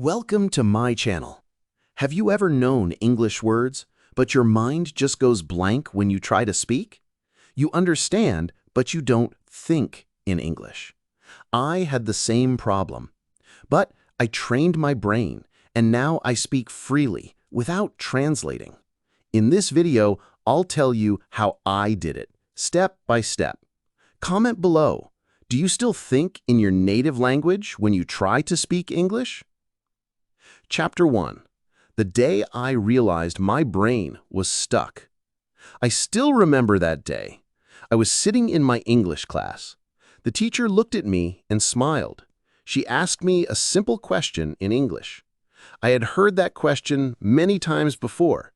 Welcome to my channel. Have you ever known English words, but your mind just goes blank when you try to speak? You understand, but you don't think in English. I had the same problem, but I trained my brain, and now I speak freely without translating. In this video, I'll tell you how I did it, step by step. Comment below. Do you still think in your native language when you try to speak English? Chapter 1. The day I realized my brain was stuck. I still remember that day. I was sitting in my English class. The teacher looked at me and smiled. She asked me a simple question in English. I had heard that question many times before.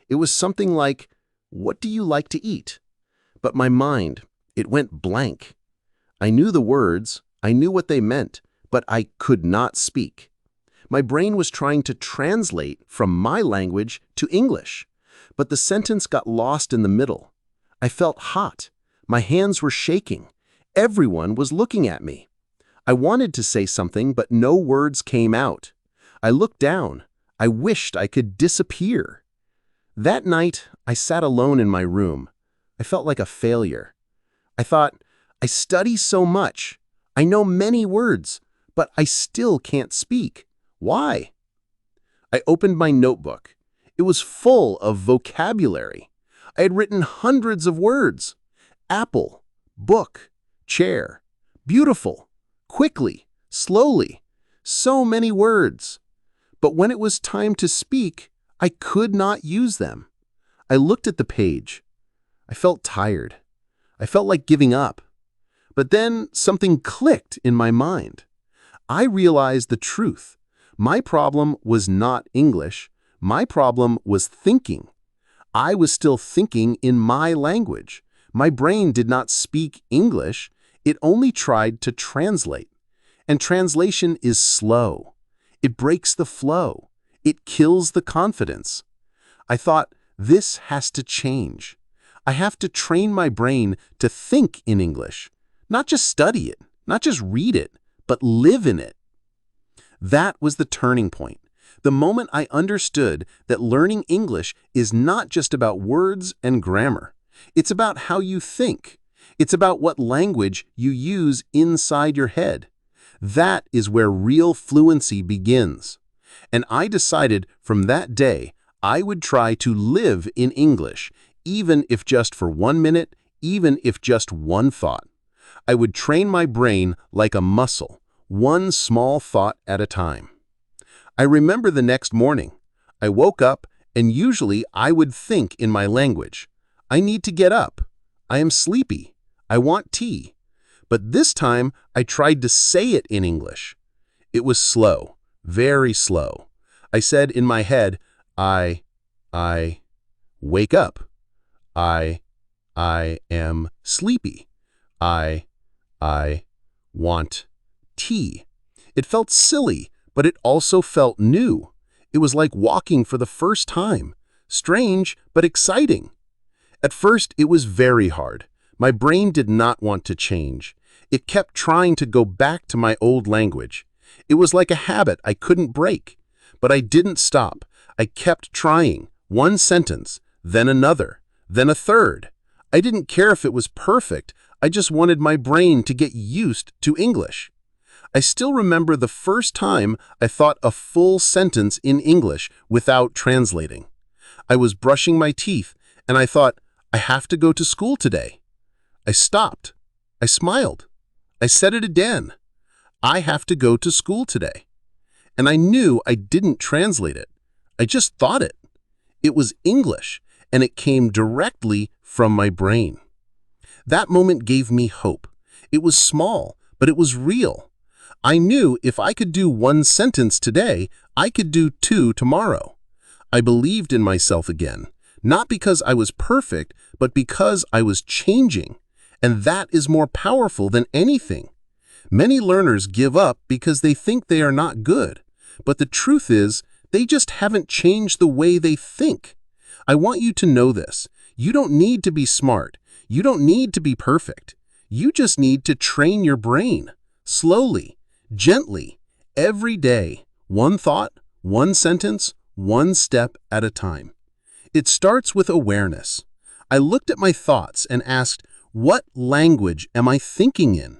It was something like, "What do you like to eat?" But my mind, it went blank. I knew the words, I knew what they meant, but I could not speak. My brain was trying to translate from my language to English, but the sentence got lost in the middle. I felt hot. My hands were shaking. Everyone was looking at me. I wanted to say something, but no words came out. I looked down. I wished I could disappear. That night, I sat alone in my room. I felt like a failure. I thought, I study so much. I know many words, but I still can't speak. Why? I opened my notebook. It was full of vocabulary. I had written hundreds of words. Apple, book, chair, beautiful, quickly, slowly. So many words. But when it was time to speak, I could not use them. I looked at the page. I felt tired. I felt like giving up. But then something clicked in my mind. I realized the truth. My problem was not English. My problem was thinking. I was still thinking in my language. My brain did not speak English. It only tried to translate. And translation is slow. It breaks the flow. It kills the confidence. I thought, this has to change. I have to train my brain to think in English. Not just study it, not just read it, but live in it. That was the turning point. The moment I understood that learning English is not just about words and grammar. It's about how you think. It's about what language you use inside your head. That is where real fluency begins. And I decided from that day I would try to live in English, even if just for 1 minute, even if just one thought. I would train my brain like a muscle, one small thought at a time. I remember the next morning. I woke up, and usually I would think in my language. I need to get up. I am sleepy. I want tea. But this time, I tried to say it in English. It was slow, very slow. I said in my head, I wake up. I am sleepy. I want tea. It felt silly, but it also felt new. It was like walking for the first time. Strange, but exciting. At first, it was very hard. My brain did not want to change. It kept trying to go back to my old language. It was like a habit I couldn't break. But I didn't stop. I kept trying. One sentence, then another, then a third. I didn't care if it was perfect. I just wanted my brain to get used to English. I still remember the first time I thought a full sentence in English without translating. I was brushing my teeth, and I thought, I have to go to school today. I stopped. I smiled. I said it again. I have to go to school today. And I knew I didn't translate it. I just thought it. It was English, and it came directly from my brain. That moment gave me hope. It was small, but it was real. I knew if I could do one sentence today, I could do 2 tomorrow. I believed in myself again, not because I was perfect, but because I was changing. And that is more powerful than anything. Many learners give up because they think they are not good. But the truth is, they just haven't changed the way they think. I want you to know this. You don't need to be smart. You don't need to be perfect. You just need to train your brain. Slowly, gently, every day, One thought, one sentence, one step at a time. It starts with awareness. I looked at my thoughts and asked, what language am I thinking in?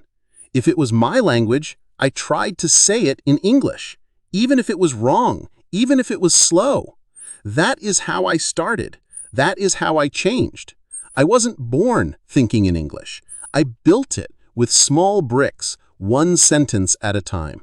If it was my language, I tried to say it in English, even if it was wrong, even if it was slow. That is how I started. That is how I changed. I wasn't born thinking in English. I built it with small bricks, one sentence at a time.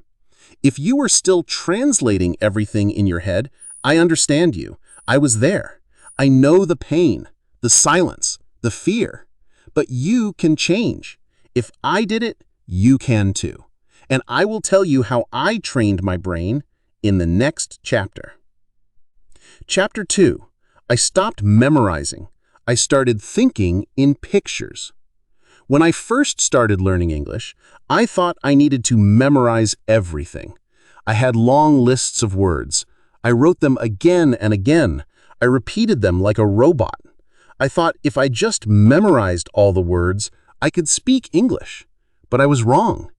If you are still translating everything in your head, I understand you. I was there. I know the pain, the silence, the fear. But you can change. If I did it, you can too. And I will tell you how I trained my brain in the next chapter. Chapter 2. I stopped memorizing. I started thinking in pictures. When I first started learning English, I thought I needed to memorize everything. I had long lists of words. I wrote them again and again. I repeated them like a robot. I thought if I just memorized all the words, I could speak English. But I was wrong.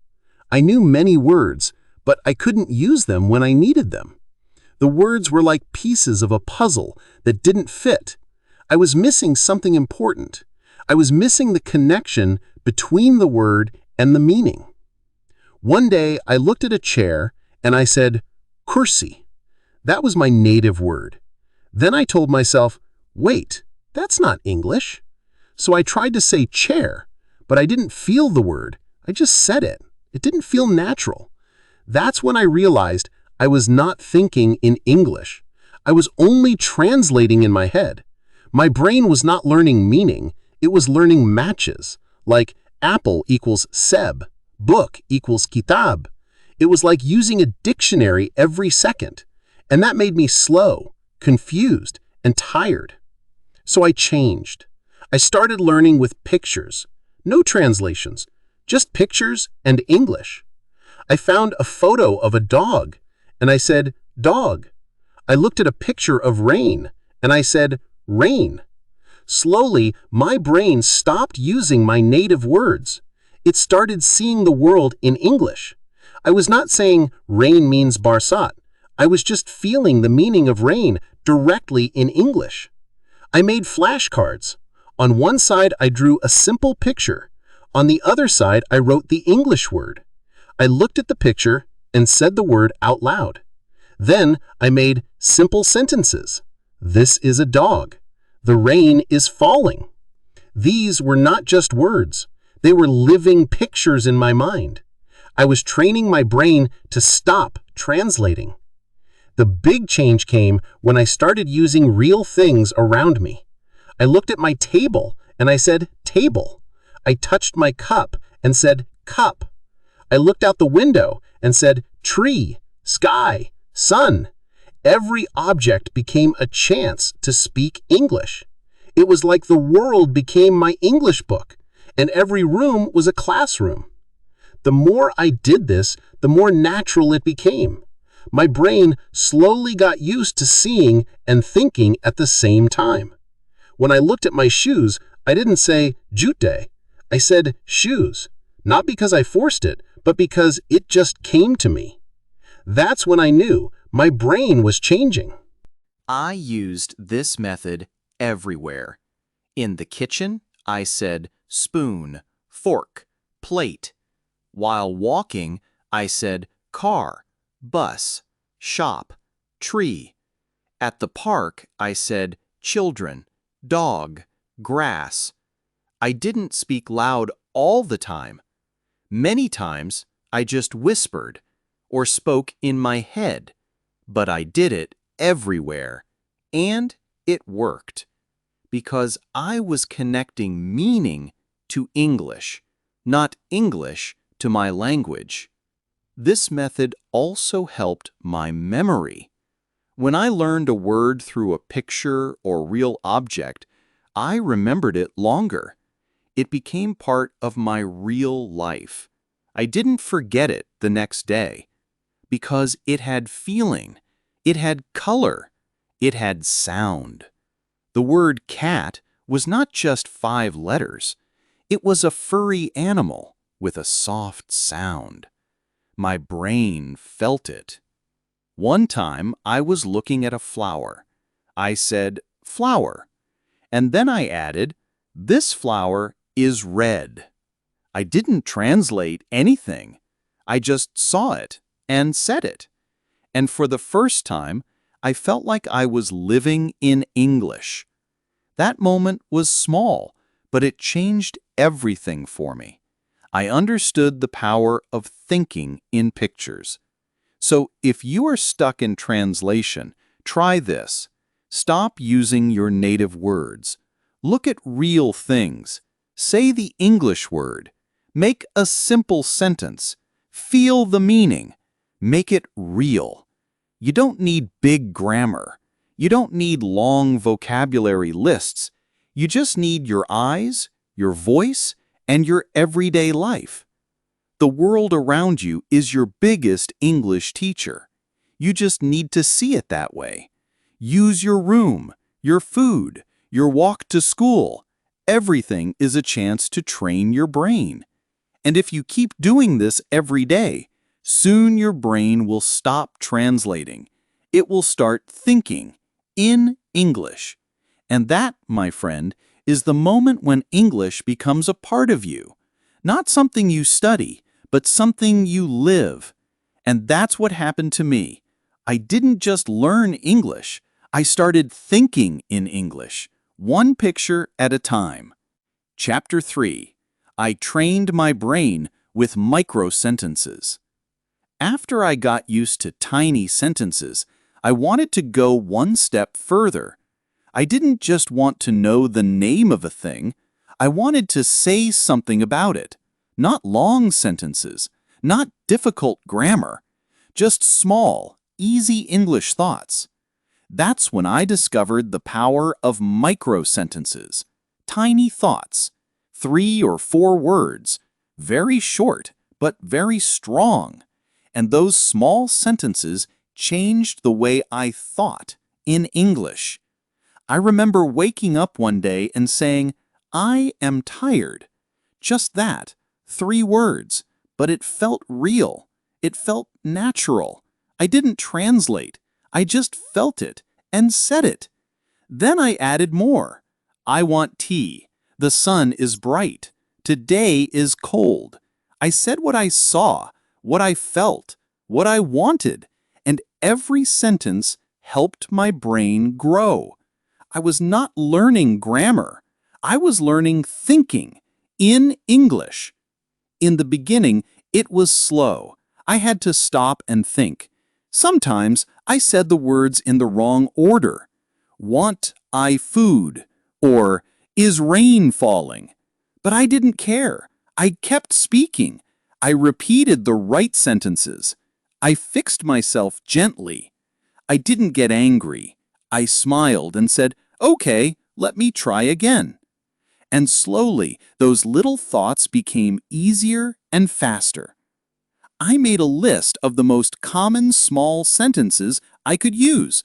I knew many words, but I couldn't use them when I needed them. The words were like pieces of a puzzle that didn't fit. I was missing something important. I was missing the connection between the word and the meaning. One day, I looked at a chair and I said, kursi. That was my native word. Then I told myself, wait, that's not English. So I tried to say chair, but I didn't feel the word. I just said it. It didn't feel natural. That's when I realized I was not thinking in English. I was only translating in my head. My brain was not learning meaning. It was learning matches, like apple equals seb, book equals kitab. It was like using a dictionary every second. And that made me slow, confused, and tired. So I changed. I started learning with pictures. No translations, just pictures and English. I found a photo of a dog, and I said, dog. I looked at a picture of rain, and I said, rain. Slowly, my brain stopped using my native words. It started seeing the world in English. I was not saying rain means barsat. I was just feeling the meaning of rain directly in English. I made flashcards. On one side, I drew a simple picture. On the other side, I wrote the English word. I looked at the picture and said the word out loud. Then I made simple sentences. This is a dog. The rain is falling. These were not just words. They were living pictures in my mind. I was training my brain to stop translating. The big change came when I started using real things around me. I looked at my table and I said, table. I touched my cup and said, cup. I looked out the window and said, tree, sky, sun. Every object became a chance to speak English. It was like the world became my English book, and every room was a classroom. The more I did this, the more natural it became. My brain slowly got used to seeing and thinking at the same time. When I looked at my shoes, I didn't say jute. I said shoes, not because I forced it, but because it just came to me. That's when I knew my brain was changing. I used this method everywhere. In the kitchen, I said spoon, fork, plate. While walking, I said car, bus, shop, tree. At the park, I said children, dog, grass. I didn't speak loud all the time. Many times, I just whispered or spoke in my head, but I did it everywhere, and it worked because I was connecting meaning to English, not English to my language. This method also helped my memory. When I learned a word through a picture or real object, I remembered it longer. It became part of my real life. I didn't forget it the next day because it had feeling, it had color, it had sound. The word cat was not just 5 letters. It was a furry animal with a soft sound. My brain felt it. One time, I was looking at a flower. I said, flower, and then I added, this flower is red. I didn't translate anything. I just saw it and said it. And for the first time, I felt like I was living in English. That moment was small, but it changed everything for me. I understood the power of thinking in pictures. So if you are stuck in translation, try this. Stop using your native words. Look at real things. Say the English word. Make a simple sentence. Feel the meaning. Make it real. You don't need big grammar. You don't need long vocabulary lists. You just need your eyes, your voice, and your everyday life. The world around you is your biggest English teacher. You just need to see it that way. Use your room, your food, your walk to school. Everything is a chance to train your brain. And if you keep doing this every day, soon your brain will stop translating. It will start thinking in English. And that, my friend, is the moment when English becomes a part of you. Not something you study, but something you live. And that's what happened to me. I didn't just learn English. I started thinking in English, one picture at a time. Chapter 3. I trained my brain with micro-sentences. After I got used to tiny sentences, I wanted to go one step further. I didn't just want to know the name of a thing. I wanted to say something about it. Not long sentences, not difficult grammar, just small, easy English thoughts. That's when I discovered the power of micro-sentences, tiny thoughts, 3 or 4 words, very short but very strong. And those small sentences changed the way I thought in English. I remember waking up one day and saying, I am tired. Just that. 3 words, but it felt real. It felt natural. I didn't translate. I just felt it and said it. Then I added more. I want tea. The sun is bright. Today is cold. I said what I saw, what I felt, what I wanted, and every sentence helped my brain grow. I was not learning grammar. I was learning thinking in English. In the beginning, it was slow. I had to stop and think. Sometimes I said the words in the wrong order. Want I food? Or is rain falling? But I didn't care. I kept speaking. I repeated the right sentences. I fixed myself gently. I didn't get angry. I smiled and said, okay, let me try again. And slowly, those little thoughts became easier and faster. I made a list of the most common small sentences I could use.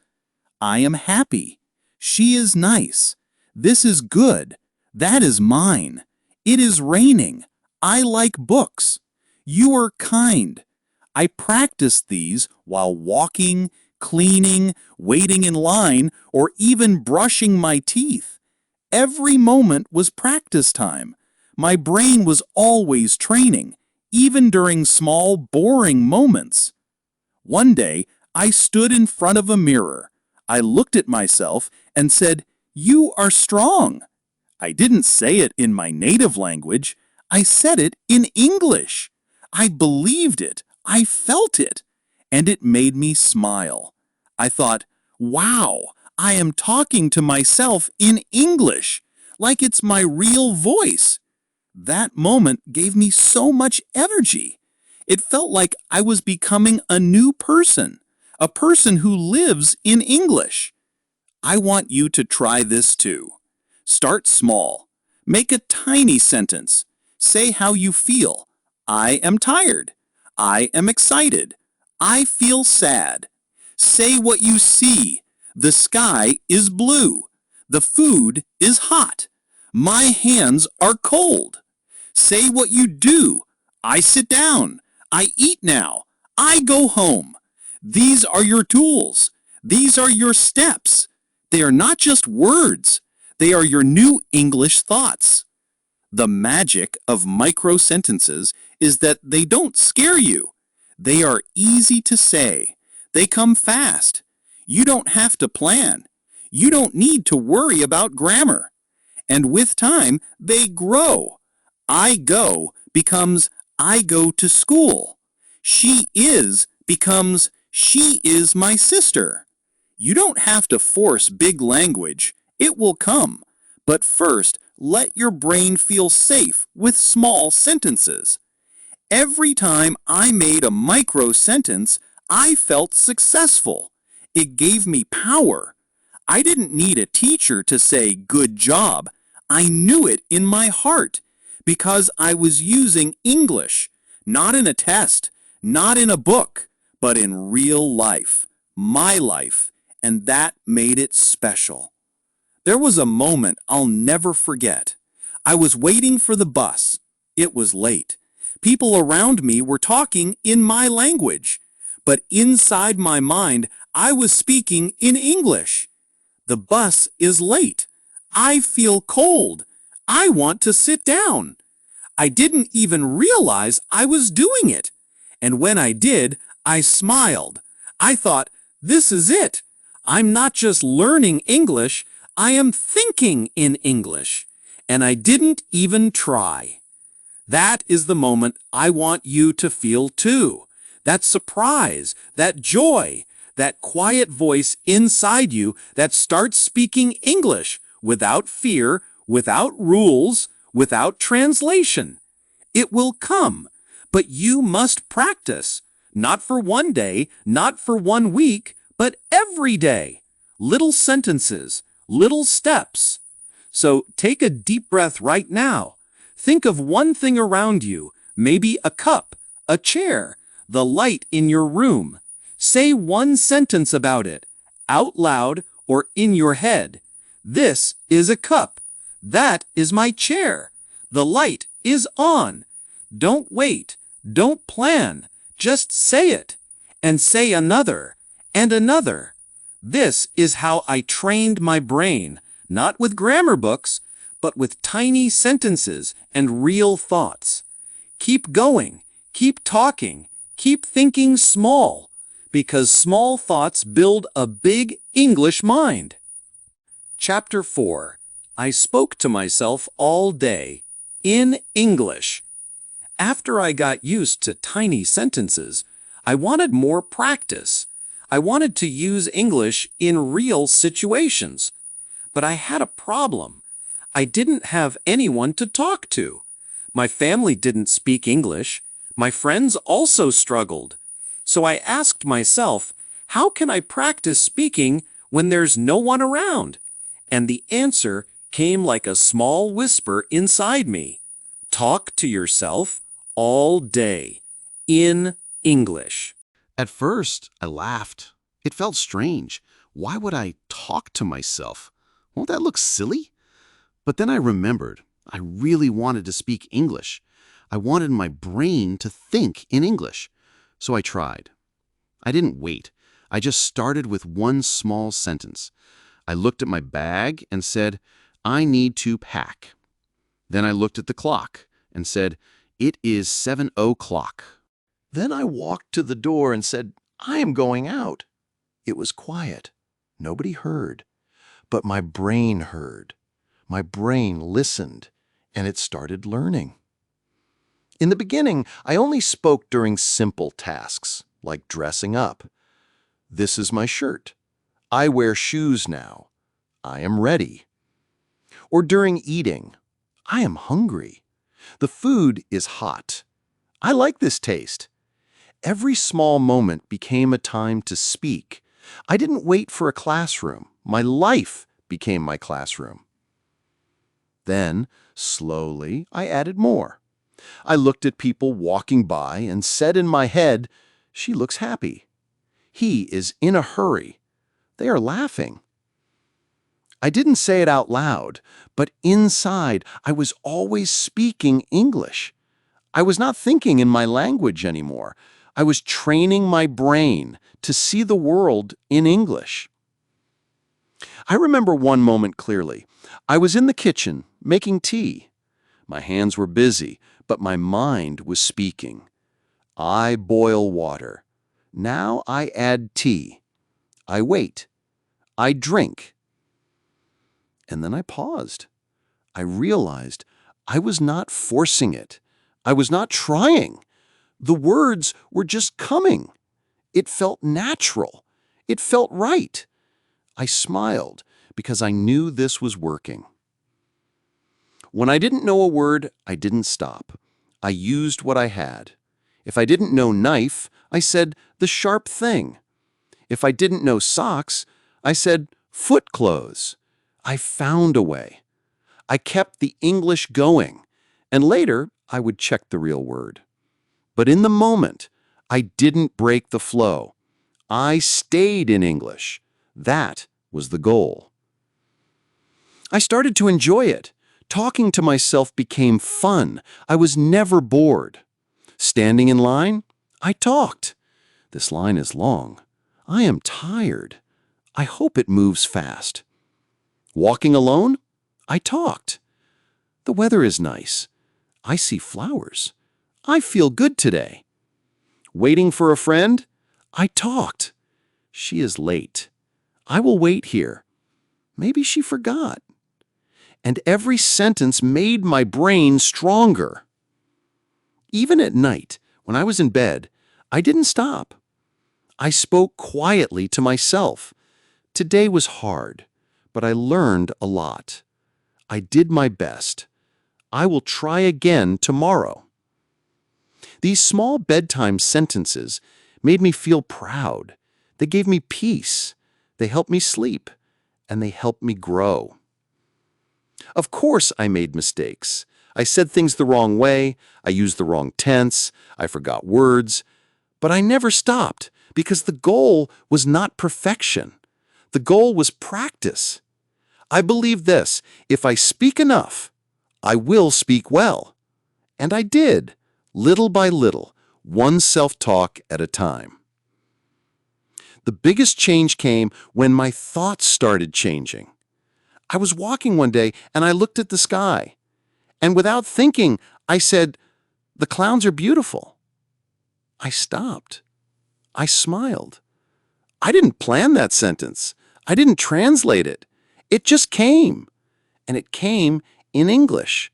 I am happy. She is nice. This is good. That is mine. It is raining. I like books. You are kind. I practiced these while walking, cleaning, waiting in line, or even brushing my teeth. Every moment was practice time. My brain was always training, even during small, boring moments. One day, I stood in front of a mirror. I looked at myself and said, "You are strong." I didn't say it in my native language. I said it in English. I believed it. I felt it. And it made me smile. I thought, wow, I am talking to myself in English, like it's my real voice. That moment gave me so much energy. It felt like I was becoming a new person, a person who lives in English. I want you to try this too. Start small. Make a tiny sentence. Say how you feel. I am tired. I am excited. I feel sad. Say what you see. The sky is blue. The food is hot. My hands are cold. Say what you do. I sit down. I eat now. I go home. These are your tools. These are your steps. They are not just words. They are your new English thoughts. The magic of micro-sentences is that they don't scare you. They are easy to say. They come fast. You don't have to plan. You don't need to worry about grammar. And with time, they grow. I go becomes I go to school. She is becomes she is my sister. You don't have to force big language. It will come. But first, let your brain feel safe with small sentences. Every time I made a micro sentence, I felt successful. It gave me power. I didn't need a teacher to say good job. I knew it in my heart because I was using English, not in a test, not in a book, but in real life, my life, and that made it special. There was a moment I'll never forget. I was waiting for the bus. It was late. People around me were talking in my language, but inside my mind, I was speaking in English. The bus is late. I feel cold. I want to sit down. I didn't even realize I was doing it. And when I did, I smiled. I thought, this is it. I'm not just learning English, I am thinking in English. And I didn't even try. That is the moment I want you to feel too. That surprise, that joy, that quiet voice inside you that starts speaking English without fear, without rules, without translation. It will come, but you must practice. Not for one day, not for 1 week, but every day. Little sentences, little steps. So take a deep breath right now. Think of one thing around you, maybe a cup, a chair, the light in your room. Say one sentence about it, out loud or in your head. This is a cup. That is my chair. The light is on. Don't wait. Don't plan. Just say it. And say another. And another. This is how I trained my brain, not with grammar books, but with tiny sentences and real thoughts. Keep going. Keep talking. Keep thinking small, because small thoughts build a big English mind. Chapter 4. I spoke to myself all day, in English. After I got used to tiny sentences, I wanted more practice. I wanted to use English in real situations. But I had a problem. I didn't have anyone to talk to. My family didn't speak English. My friends also struggled. So I asked myself, how can I practice speaking when there's no one around? And the answer came like a small whisper inside me. Talk to yourself all day, in English. At first, I laughed. It felt strange. Why would I talk to myself? Won't that look silly? But then I remembered, I really wanted to speak English. I wanted my brain to think in English. So I tried. I didn't wait. I just started with one small sentence. I looked at my bag and said, I need to pack. Then I looked at the clock and said, it is 7 o'clock. Then I walked to the door and said, I am going out. It was quiet. Nobody heard. But my brain heard. My brain listened, and it started learning. In the beginning, I only spoke during simple tasks, like dressing up. This is my shirt. I wear shoes now. I am ready. Or during eating. I am hungry. The food is hot. I like this taste. Every small moment became a time to speak. I didn't wait for a classroom. My life became my classroom. Then, slowly, I added more. I looked at people walking by and said in my head, she looks happy. He is in a hurry. They are laughing. I didn't say it out loud, but inside I was always speaking English. I was not thinking in my language anymore. I was training my brain to see the world in English. I remember one moment clearly. I was in the kitchen making tea. My hands were busy, but my mind was speaking. I boil water. Now I add tea. I wait. I drink. And then I paused. I realized I was not forcing it. I was not trying. The words were just coming. It felt natural. It felt right. I smiled because I knew this was working. When I didn't know a word, I didn't stop. I used what I had. If I didn't know knife, I said the sharp thing. If I didn't know socks, I said foot clothes. I found a way. I kept the English going, and later I would check the real word. But in the moment, I didn't break the flow. I stayed in English. That was the goal. I started to enjoy it. Talking to myself became fun. I was never bored. Standing in line, I talked. This line is long. I am tired. I hope it moves fast. Walking alone, I talked. The weather is nice. I see flowers. I feel good today. Waiting for a friend, I talked. She is late. I will wait here. Maybe she forgot. And every sentence made my brain stronger. Even at night, when I was in bed, I didn't stop. I spoke quietly to myself. Today was hard, but I learned a lot. I did my best. I will try again tomorrow. These small bedtime sentences made me feel proud. They gave me peace. They helped me sleep, and they helped me grow. Of course, I made mistakes. I said things the wrong way. I used the wrong tense. I forgot words. But I never stopped because the goal was not perfection. The goal was practice. I believe this: if I speak enough, I will speak well. And I did, little by little, one self-talk at a time. The biggest change came when my thoughts started changing. I was walking one day and I looked at the sky. And without thinking, I said, "The clouds are beautiful." I stopped. I smiled. I didn't plan that sentence. I didn't translate it. It just came. And it came in English.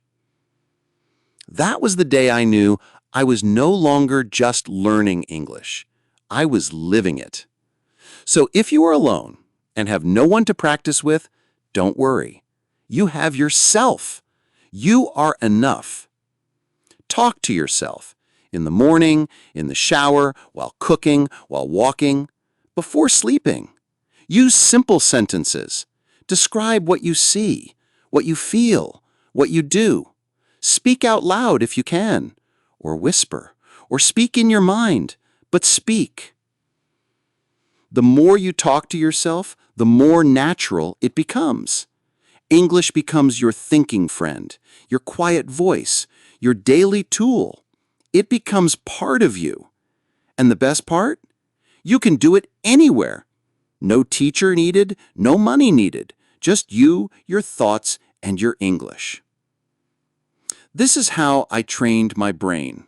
That was the day I knew I was no longer just learning English. I was living it. So if you are alone and have no one to practice with, don't worry. You have yourself. You are enough. Talk to yourself in the morning, in the shower, while cooking, while walking, before sleeping. Use simple sentences. Describe what you see, what you feel, what you do. Speak out loud if you can, or whisper, or speak in your mind, but speak. The more you talk to yourself, the more natural it becomes. English becomes your thinking friend, your quiet voice, your daily tool. It becomes part of you. And the best part? You can do it anywhere. No teacher needed, no money needed. Just you, your thoughts, and your English. This is how I trained my brain.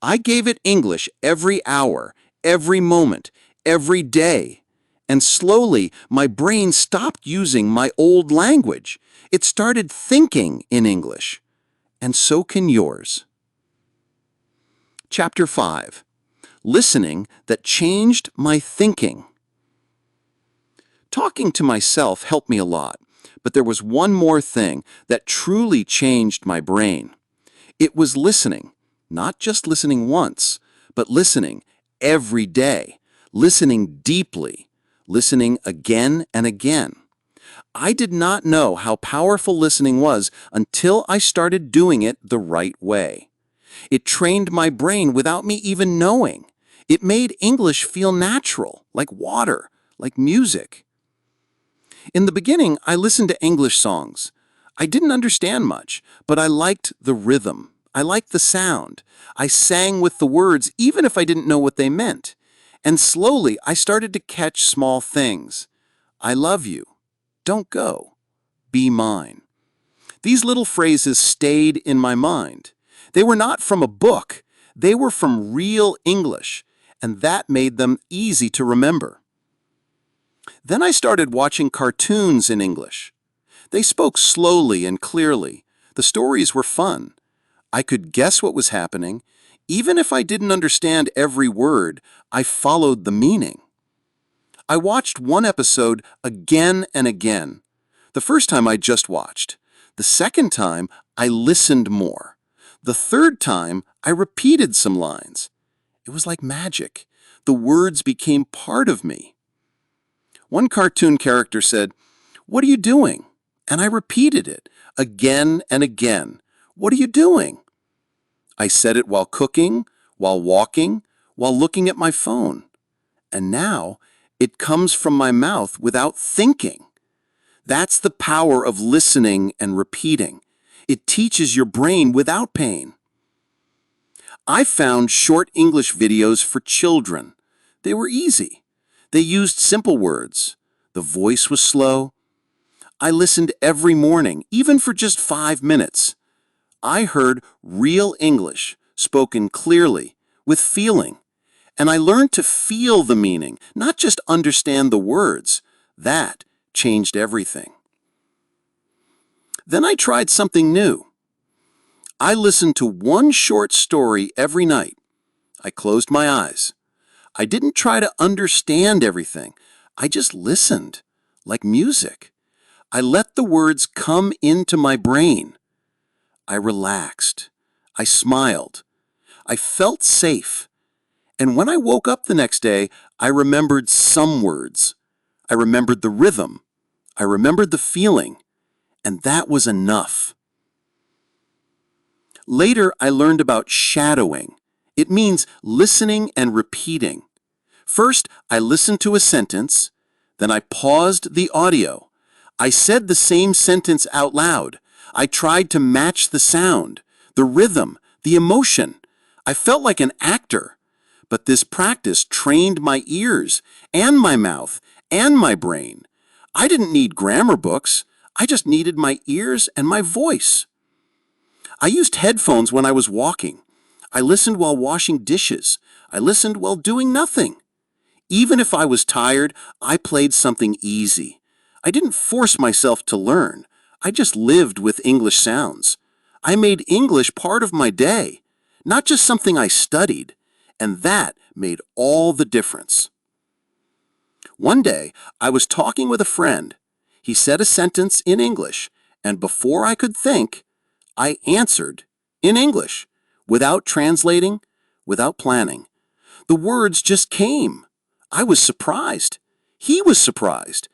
I gave it English every hour, every moment, every day. And slowly, my brain stopped using my old language. It started thinking in English. And so can yours. Chapter 5. Listening that changed my thinking. Talking to myself helped me a lot, but there was one more thing that truly changed my brain. It was listening, not just listening once, but listening every day, listening deeply, listening again and again. I did not know how powerful listening was until I started doing it the right way. It trained my brain without me even knowing. It made English feel natural, like water, like music. In the beginning, I listened to English songs. I didn't understand much, but I liked the rhythm. I liked the sound. I sang with the words even if I didn't know what they meant. And slowly I started to catch small things. I love you. Don't go. Be mine. These little phrases stayed in my mind. They were not from a book. They were from real English, and that made them easy to remember. Then I started watching cartoons in English. They spoke slowly and clearly. The stories were fun. I could guess what was happening. Even if I didn't understand every word, I followed the meaning. I watched one episode again and again. The first time I just watched. The second time, I listened more. The third time, I repeated some lines. It was like magic. The words became part of me. One cartoon character said, "What are you doing?" And I repeated it again and again. "What are you doing?" I said it while cooking, while walking, while looking at my phone. And now, it comes from my mouth without thinking. That's the power of listening and repeating. It teaches your brain without pain. I found short English videos for children. They were easy. They used simple words. The voice was slow. I listened every morning, even for just 5 minutes. I heard real English, spoken clearly, with feeling. And I learned to feel the meaning, not just understand the words. That changed everything. Then I tried something new. I listened to one short story every night. I closed my eyes. I didn't try to understand everything. I just listened, like music. I let the words come into my brain. I relaxed. I smiled. I felt safe. And when I woke up the next day, I remembered some words. I remembered the rhythm. I remembered the feeling. And that was enough. Later, I learned about shadowing. It means listening and repeating. First, I listened to a sentence. Then I paused the audio. I said the same sentence out loud. I tried to match the sound, the rhythm, the emotion. I felt like an actor. But this practice trained my ears and my mouth and my brain. I didn't need grammar books. I just needed my ears and my voice. I used headphones when I was walking. I listened while washing dishes. I listened while doing nothing. Even if I was tired, I played something easy. I didn't force myself to learn. I just lived with English sounds. I made English part of my day, not just something I studied. And that made all the difference. One day, I was talking with a friend. He said a sentence in English, and before I could think, I answered in English, without translating, without planning. The words just came. I was surprised. He was surprised.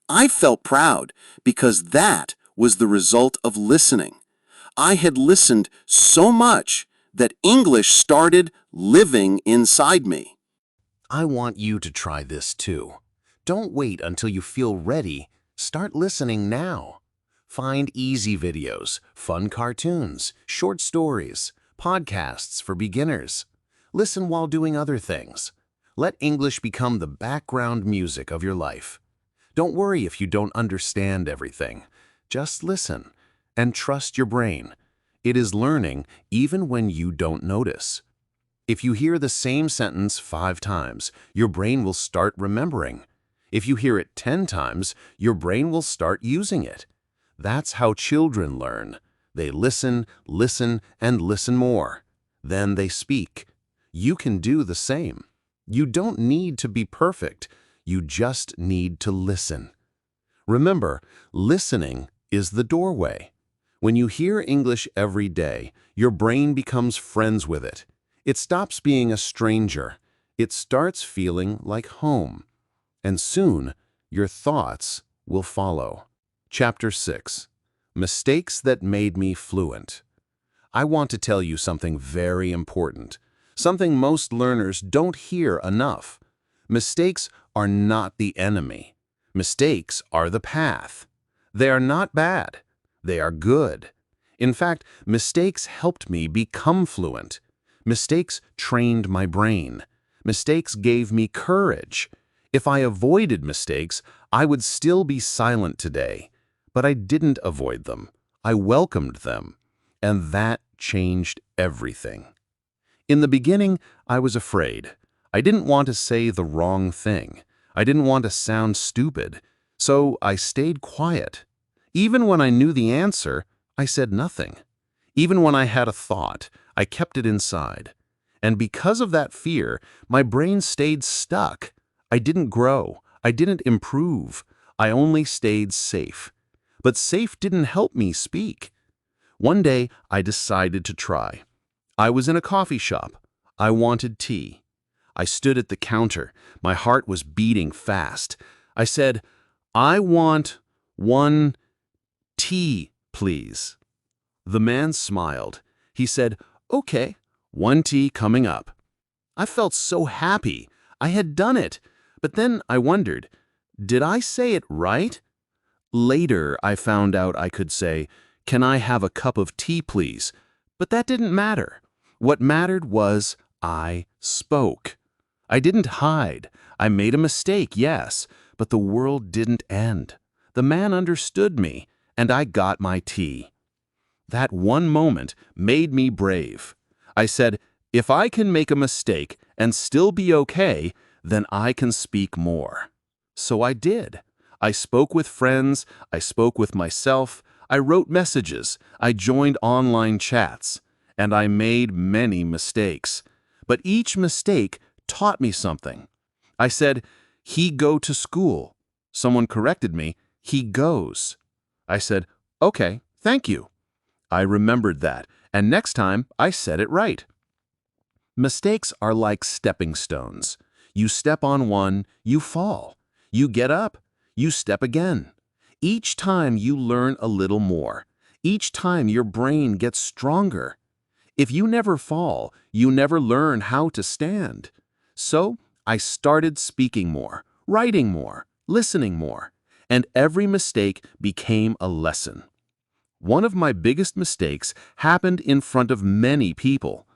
I felt proud because that was the result of listening. I had listened so much that English started living inside me. I want you to try this too. Don't wait until you feel ready. Start listening now. Find easy videos, fun cartoons, short stories, podcasts for beginners. Listen while doing other things. Let English become the background music of your life. Don't worry if you don't understand everything. Just listen and trust your brain. It is learning even when you don't notice. If you hear the same sentence 5 times, your brain will start remembering. If you hear it 10 times, your brain will start using it. That's how children learn. They listen, listen, and listen more. Then they speak. You can do the same. You don't need to be perfect. You just need to listen. Remember, listening is the doorway. When you hear English every day, your brain becomes friends with it. It stops being a stranger. It starts feeling like home. And soon, your thoughts will follow. Chapter 6. Mistakes that made me fluent. I want to tell you something very important, something most learners don't hear enough. Mistakes are not the enemy. Mistakes are the path. They are not bad. They are good. In fact, mistakes helped me become fluent. Mistakes trained my brain. Mistakes gave me courage. If I avoided mistakes, I would still be silent today. But I didn't avoid them. I welcomed them. And that changed everything. In the beginning, I was afraid. I didn't want to say the wrong thing. I didn't want to sound stupid. So I stayed quiet. Even when I knew the answer, I said nothing. Even when I had a thought, I kept it inside. And because of that fear, my brain stayed stuck. I didn't grow. I didn't improve. I only stayed safe. But safe didn't help me speak. One day, I decided to try. I was in a coffee shop. I wanted tea. I stood at the counter. My heart was beating fast. I said, "I want one tea, please." The man smiled. He said, "Okay, one tea coming up." I felt so happy. I had done it. But then I wondered, did I say it right? Later, I found out I could say, "Can I have a cup of tea, please?" But that didn't matter. What mattered was I spoke. I didn't hide. I made a mistake, yes, but the world didn't end. The man understood me, and I got my tea. That one moment made me brave. I said, if I can make a mistake and still be okay, then I can speak more. So I did. I spoke with friends, I spoke with myself, I wrote messages, I joined online chats, and I made many mistakes. But each mistake taught me something. I said, "He go to school." Someone corrected me, "He goes." I said, "Okay, thank you." I remembered that, and next time I said it right. Mistakes are like stepping stones. You step on one, you fall. You get up, you step again. Each time you learn a little more. Each time your brain gets stronger. If you never fall, you never learn how to stand. So I started speaking more, writing more, listening more, and every mistake became a lesson. One of my biggest mistakes happened in front of many people.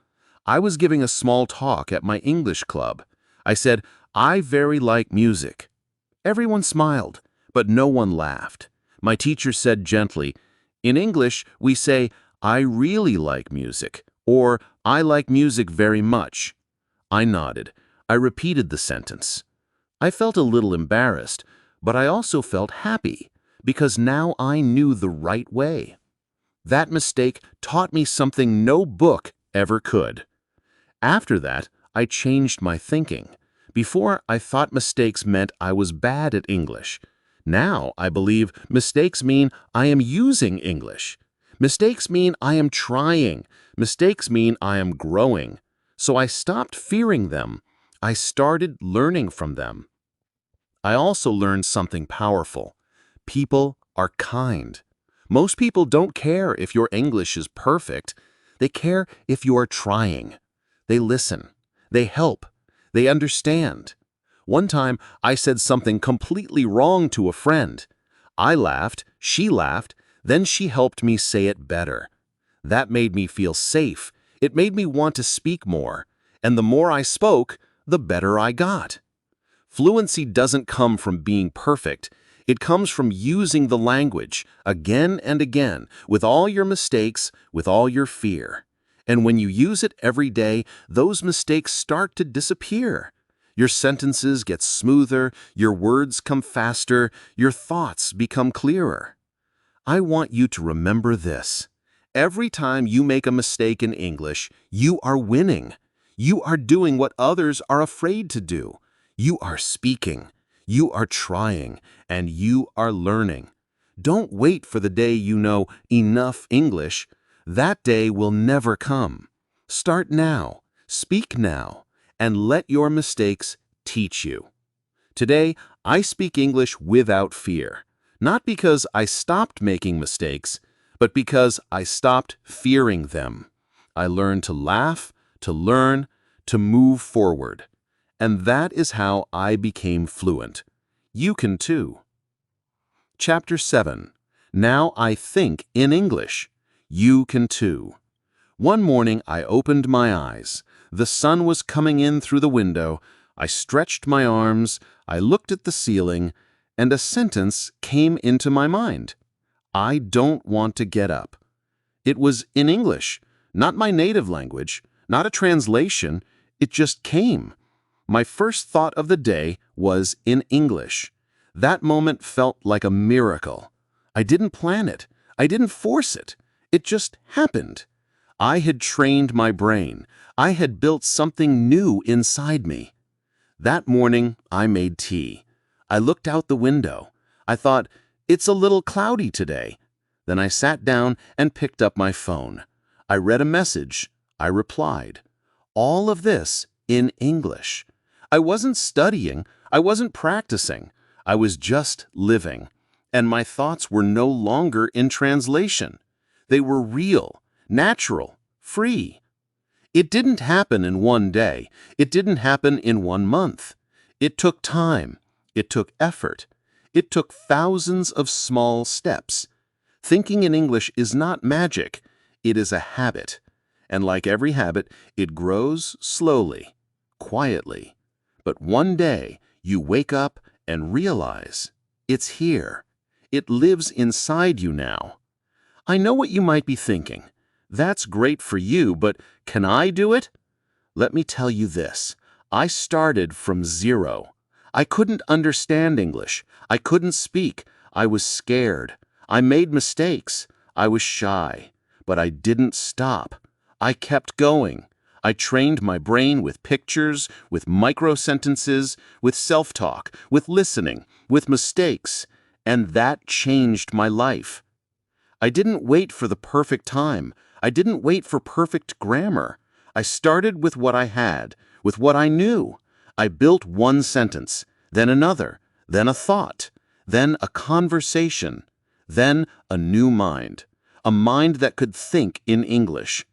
I was giving a small talk at my English club. I said, "I very like music." Everyone smiled, but no one laughed. My teacher said gently, "In English, we say, 'I really like music,' or 'I like music very much.'" I nodded. I repeated the sentence. I felt a little embarrassed, but I also felt happy, because now I knew the right way. That mistake taught me something no book ever could. After that, I changed my thinking. Before, I thought mistakes meant I was bad at English. Now, I believe mistakes mean I am using English. Mistakes mean I am trying. Mistakes mean I am growing. So I stopped fearing them. I started learning from them. I also learned something powerful. People are kind. Most people don't care if your English is perfect. They care if you are trying. They listen. They help. They understand. One time, I said something completely wrong to a friend. I laughed, she laughed, then she helped me say it better. That made me feel safe. It made me want to speak more. And the more I spoke, the better I got. Fluency doesn't come from being perfect. It comes from using the language again and again, with all your mistakes, with all your fear. And when you use it every day, those mistakes start to disappear. Your sentences get smoother, your words come faster, your thoughts become clearer. I want you to remember this. Every time you make a mistake in English, you are winning. You are doing what others are afraid to do. You are speaking. You are trying, and you are learning. Don't wait for the day you know enough English. That day will never come. Start now, speak now, and let your mistakes teach you. Today, I speak English without fear, not because I stopped making mistakes, but because I stopped fearing them. I learned to laugh, to learn, to move forward. And that is how I became fluent. You can too. Chapter 7. Now I think in English. You can too. One morning, I opened my eyes. The sun was coming in through the window. I stretched my arms, I looked at the ceiling, and a sentence came into my mind. I don't want to get up. It was in English, not my native language, not a translation. It just came. My first thought of the day was in English. That moment felt like a miracle. I didn't plan it. I didn't force it. It just happened. I had trained my brain. I had built something new inside me. That morning, I made tea. I looked out the window. I thought, it's a little cloudy today. Then I sat down and picked up my phone. I read a message. I replied. All of this in English. I wasn't studying. I wasn't practicing. I was just living. And my thoughts were no longer in translation. They were real, natural, free. It didn't happen in one day. It didn't happen in 1 month. It took time. It took effort. It took thousands of small steps. Thinking in English is not magic. It is a habit. And like every habit, it grows slowly, quietly. But one day, you wake up and realize it's here. It lives inside you now. I know what you might be thinking. That's great for you, but can I do it? Let me tell you this. I started from zero. I couldn't understand English. I couldn't speak. I was scared. I made mistakes. I was shy. But I didn't stop. I kept going. I trained my brain with pictures, with micro-sentences, with self-talk, with listening, with mistakes, and that changed my life. I didn't wait for the perfect time. I didn't wait for perfect grammar. I started with what I had, with what I knew. I built one sentence, then another, then a thought, then a conversation, then a new mind, a mind that could think in English.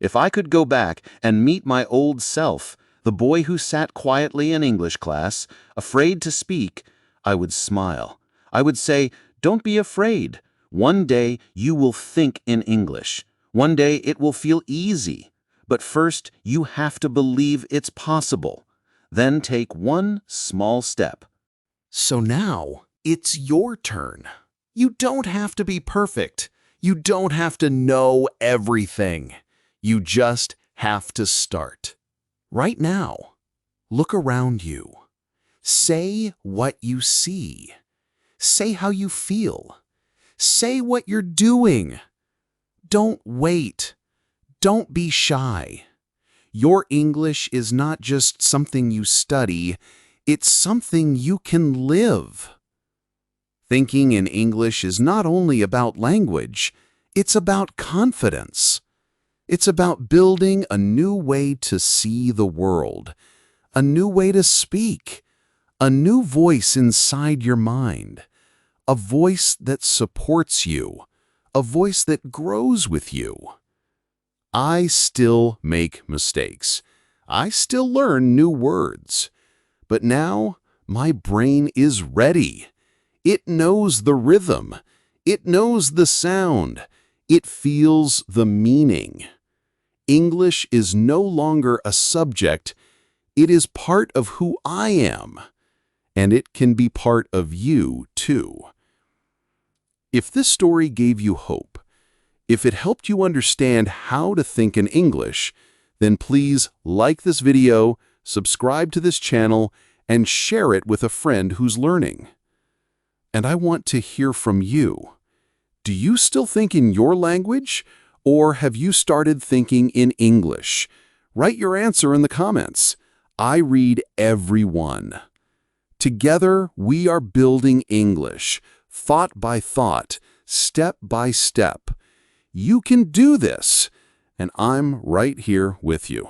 If I could go back and meet my old self, the boy who sat quietly in English class, afraid to speak, I would smile. I would say, don't be afraid. One day you will think in English. One day it will feel easy. But first you have to believe it's possible. Then take one small step. So now it's your turn. You don't have to be perfect. You don't have to know everything. You just have to start. Right now, look around you. Say what you see. Say how you feel. Say what you're doing. Don't wait. Don't be shy. Your English is not just something you study, it's something you can live. Thinking in English is not only about language, it's about confidence. It's about building a new way to see the world, a new way to speak, a new voice inside your mind, a voice that supports you, a voice that grows with you. I still make mistakes. I still learn new words. But now my brain is ready. It knows the rhythm. It knows the sound. It feels the meaning. English is no longer a subject. It is part of who I am. And it can be part of you, too. If this story gave you hope, if it helped you understand how to think in English, then please like this video, subscribe to this channel, and share it with a friend who's learning. And I want to hear from you. Do you still think in your language, or have you started thinking in English? Write your answer in the comments. I read every one. Together, we are building English, thought by thought, step by step. You can do this, and I'm right here with you.